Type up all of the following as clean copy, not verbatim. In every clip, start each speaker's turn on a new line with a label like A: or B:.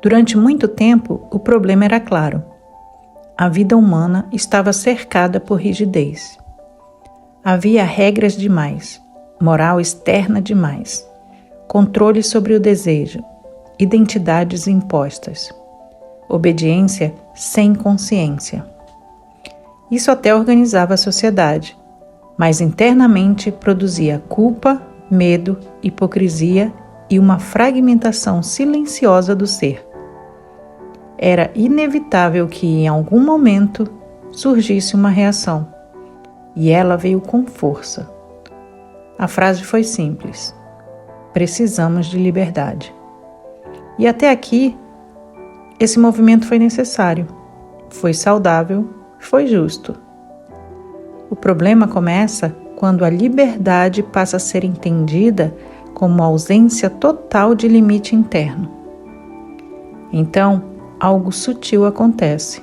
A: Durante muito tempo, o problema era claro. A vida humana estava cercada por rigidez. Havia regras demais, moral externa demais, controle sobre o desejo, identidades impostas, obediência sem consciência. Isso até organizava a sociedade, mas internamente produzia culpa, medo, hipocrisia e uma fragmentação silenciosa do ser. Era inevitável que, em algum momento, surgisse uma reação, e ela veio com força. A frase foi simples: precisamos de liberdade. E até aqui, esse movimento foi necessário, foi saudável, foi justo. O problema começa quando a liberdade passa a ser entendida como ausência total de limite interno. Então, algo sutil acontece.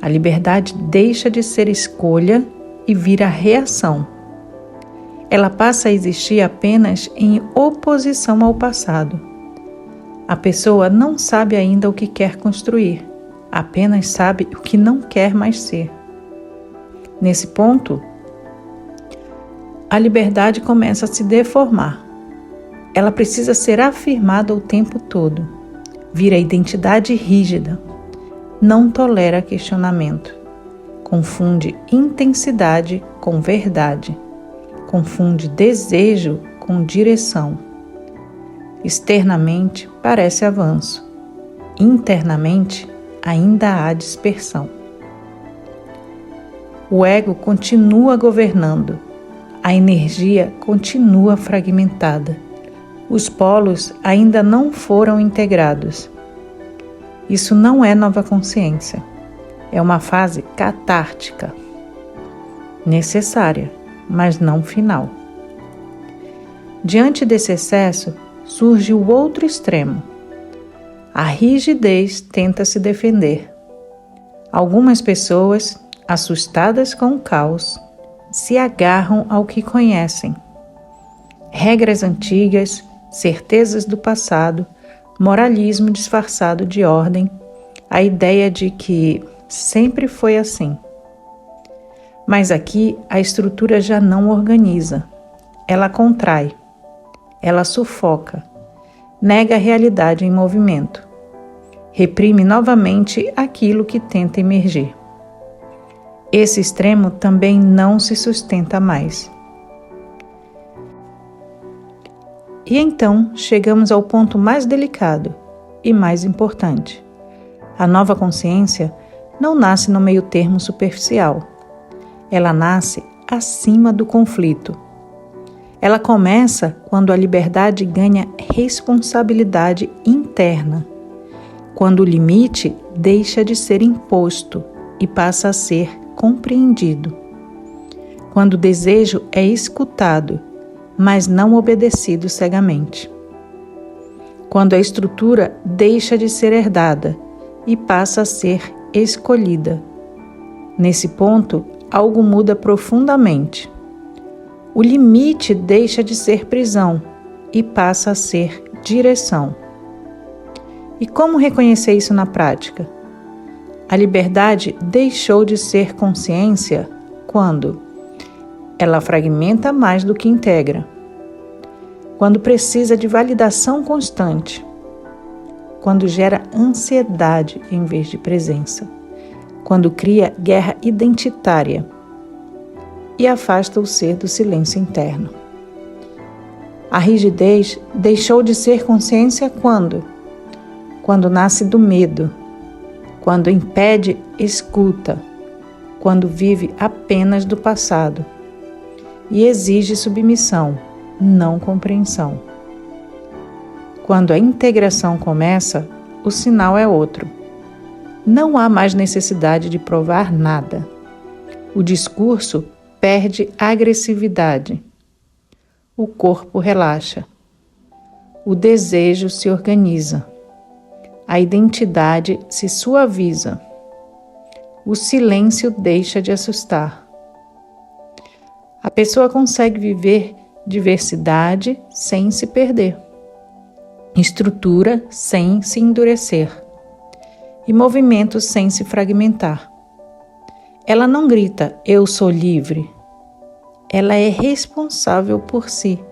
A: A liberdade deixa de ser escolha e vira reação. Ela passa a existir apenas em oposição ao passado. A pessoa não sabe ainda o que quer construir, apenas sabe o que não quer mais ser. Nesse ponto, a liberdade começa a se deformar. Ela precisa ser afirmada o tempo todo. Vira identidade rígida, não tolera questionamento, confunde intensidade com verdade, confunde desejo com direção. Externamente parece avanço, internamente ainda há dispersão. O ego continua governando, a energia continua fragmentada. Os polos ainda não foram integrados. Isso não é nova consciência. É uma fase catártica, necessária, mas não final. Diante desse excesso, surge o outro extremo. A rigidez tenta se defender. Algumas pessoas, assustadas com o caos, se agarram ao que conhecem. Regras antigas, certezas do passado, moralismo disfarçado de ordem, a ideia de que sempre foi assim. Mas aqui a estrutura já não organiza, ela contrai, ela sufoca, nega a realidade em movimento, reprime novamente aquilo que tenta emergir. Esse extremo também não se sustenta mais. E então chegamos ao ponto mais delicado e mais importante. A nova consciência não nasce no meio termo superficial. Ela nasce acima do conflito. Ela começa quando a liberdade ganha responsabilidade interna, quando o limite deixa de ser imposto e passa a ser compreendido, quando o desejo é escutado, mas não obedecido cegamente. Quando a estrutura deixa de ser herdada e passa a ser escolhida. Nesse ponto, algo muda profundamente. O limite deixa de ser prisão e passa a ser direção. E como reconhecer isso na prática? A liberdade deixou de ser consciência quando ela fragmenta mais do que integra, quando precisa de validação constante, quando gera ansiedade em vez de presença, quando cria guerra identitária e afasta o ser do silêncio interno. A rigidez deixou de ser consciência quando nasce do medo, quando impede escuta, quando vive apenas do passado e exige submissão, não compreensão. Quando a integração começa, o sinal é outro. Não há mais necessidade de provar nada. O discurso perde agressividade. O corpo relaxa. O desejo se organiza. A identidade se suaviza. O silêncio deixa de assustar. A pessoa consegue viver diversidade sem se perder. estrutura sem se endurecer e movimento sem se fragmentar. Ela não grita, eu sou livre. Ela é responsável por si.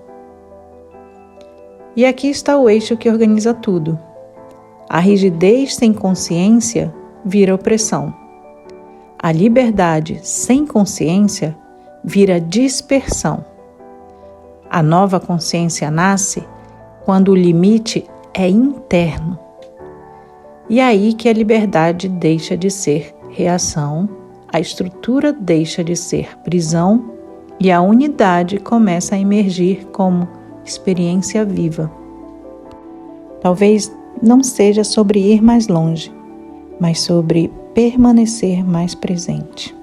A: E aqui está o eixo que organiza tudo. A rigidez sem consciência vira opressão. A liberdade sem consciência vira dispersão. A nova consciência nasce quando o limite é interno. E é aí que a liberdade deixa de ser reação, a estrutura deixa de ser prisão e a unidade começa a emergir como experiência viva. Talvez não seja sobre ir mais longe, mas sobre permanecer mais presente.